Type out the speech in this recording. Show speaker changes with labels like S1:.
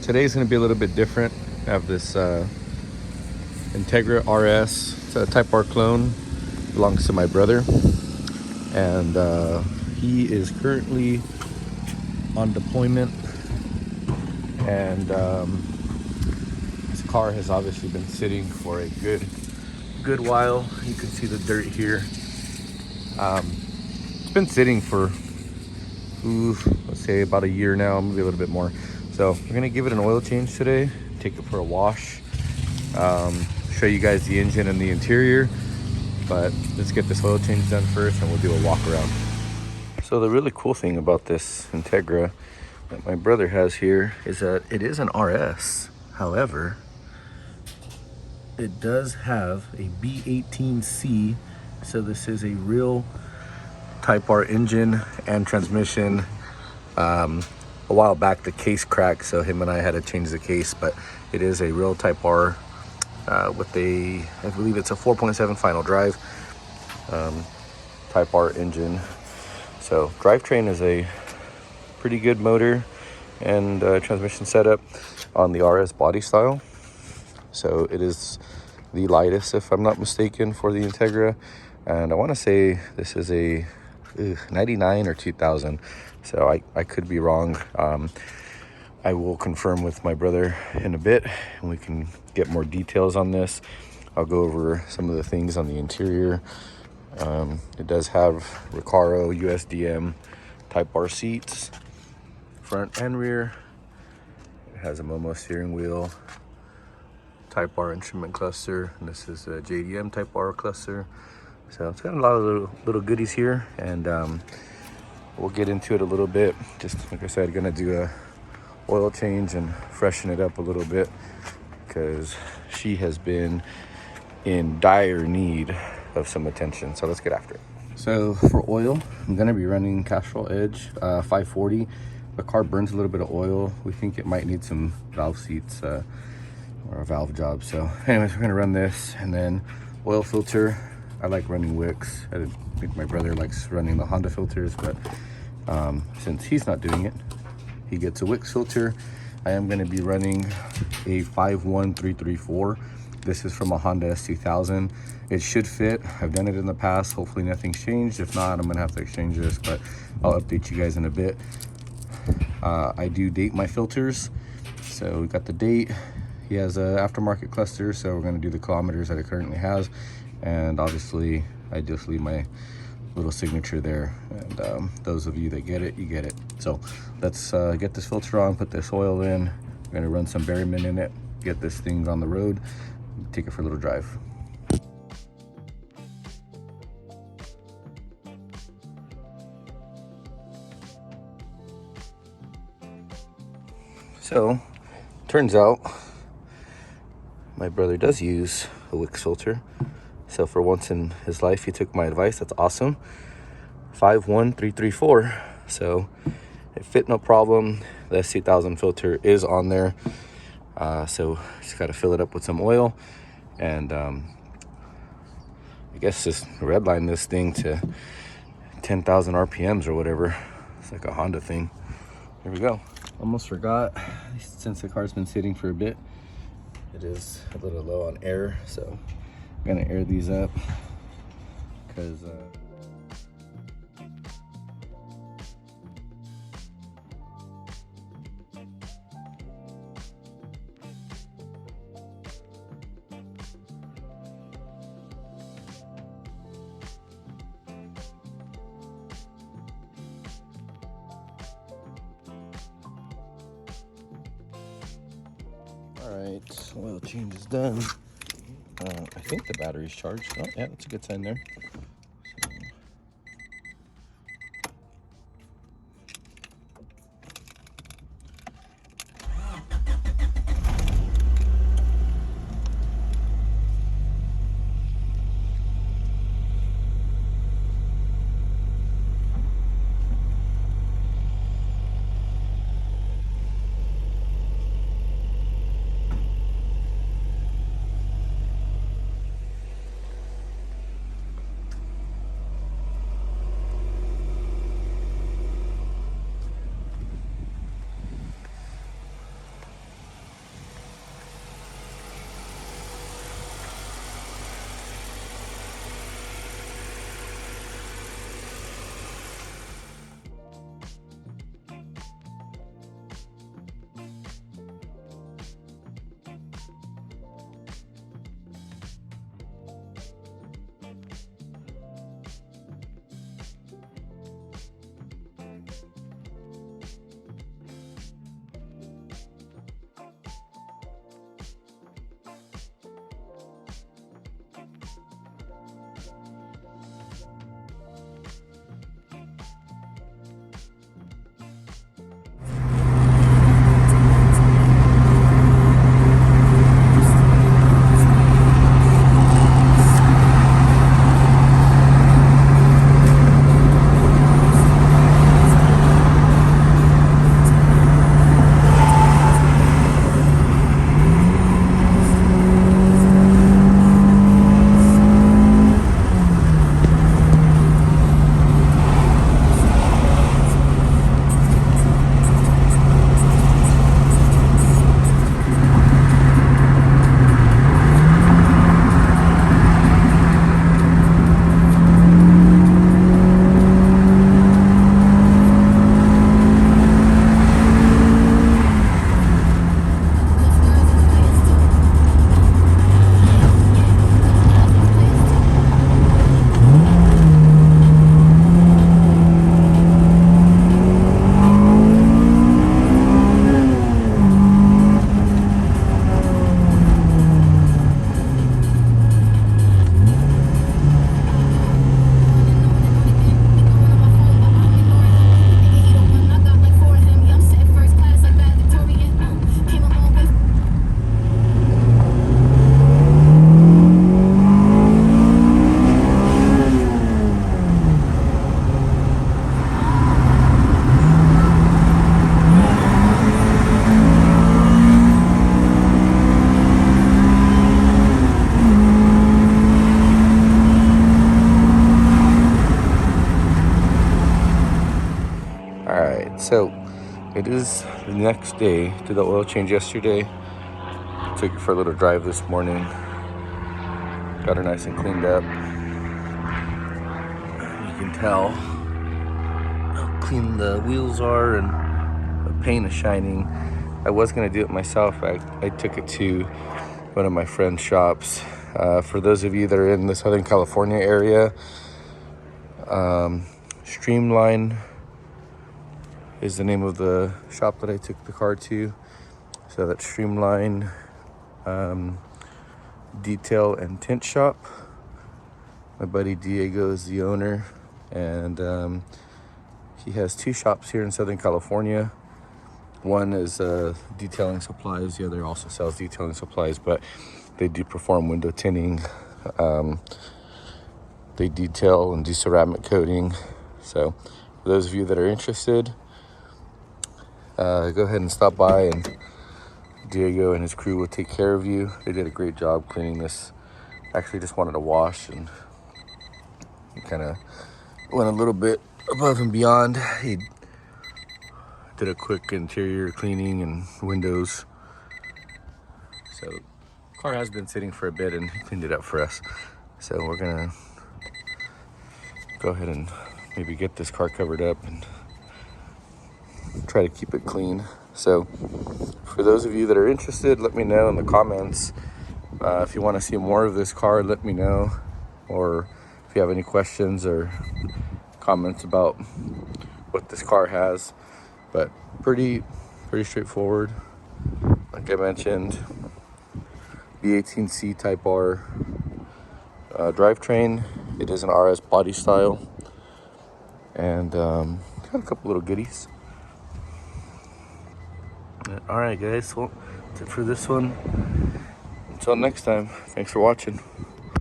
S1: today's going to be a little bit different. I have this Integra RS. It's a Type R clone. Belongs to my brother. And he is currently on deployment. And his car has obviously been sitting for a good while. You can see the dirt here. It's been sitting for let's say about a year now, maybe a little bit more. So we're gonna give it an oil change today, take it for a wash, show you guys the engine and the interior, but let's get this oil change done first and we'll do a walk around. So the really cool thing about this Integra that my brother has here is that it is an RS. However, it does have a B18C, so this is a real Type R engine and transmission. A while back the case cracked, so him and I had to change the case, but it is a real Type R with a, I believe it's a 4.7 final drive Type R engine. So drivetrain is a pretty good motor and transmission setup on the RS body style. So it is the lightest, if I'm not mistaken, for the Integra, and I want to say this is a 99 or 2000, so I could be wrong. I will confirm with my brother in a bit and we can get more details on this. I'll go over some of the things on the interior. It does have Recaro USDM Type R seats, front and rear. It has a Momo steering wheel, Type R instrument cluster, and this is a JDM Type R cluster. So it's got a lot of little goodies here, and we'll get into it a little bit. Just like I said, gonna do a oil change and freshen it up a little bit because she has been in dire need of some attention. So let's get after it. So for oil, I'm gonna be running Castrol Edge 540. The car burns a little bit of oil. We think it might need some valve seats or a valve job. So anyways, we're gonna run this, and then oil filter. I like running wicks. I think my brother likes running the Honda filters, but since he's not doing it, he gets a Wix filter. I am going to be running a 51334. This is from a Honda S2000. It should fit. I've done it in the past. Hopefully nothing's changed. If not, I'm going to have to exchange this, but I'll update you guys in a bit. I do date my filters. So we got the date. He has an aftermarket cluster, so we're going to do the kilometers that it currently has. And obviously I just leave my little signature there, and those of you that get it, you get it. So let's get this filter on, put this oil in. We're gonna run some Berryman in it, get this thing on the road, take it for a little drive. So turns out my brother does use a Wix filter. So for once in his life, he took my advice. That's awesome. 51334. So it fit no problem. The S2000 filter is on there. So just got to fill it up with some oil. And I guess just redline this thing to 10,000 RPMs or whatever. It's like a Honda thing. Here we go. Almost forgot. Since the car's been sitting for a bit, it is a little low on air. So I'm gonna air these up because all right, oil change is done. I think the battery's charged. Oh, yeah, that's a good sign there. it is the next day. Did the oil change yesterday. Took it for a little drive this morning. Got her nice and cleaned up. You can tell how clean the wheels are and the paint is shining. I was gonna do it myself. I took it to one of my friend's shops. For those of you that are in the Southern California area, Streamline is the name of the shop that I took the car to. So that's Streamline Detail and Tint Shop. My buddy Diego is the owner, and he has two shops here in Southern California. One is detailing supplies. The other also sells detailing supplies, but they do perform window tinting. They detail and do ceramic coating. So for those of you that are interested, go ahead and stop by, and Diego and his crew will take care of you. They did a great job cleaning this. Actually just wanted to wash, and he kind of went a little bit above and beyond. He did a quick interior cleaning and windows. So car has been sitting for a bit, and he cleaned it up for us. So we're gonna go ahead and maybe get this car covered up and try to keep it clean. So for those of you that are interested, let me know in the comments. If you want to see more of this car, let me know. Or if you have any questions or comments about what this car has. But pretty straightforward. Like I mentioned, V18C Type R drivetrain. It is an RS body style, and got a couple little goodies. All right, guys. Well, that's it for this one. Until next time. Thanks for watching.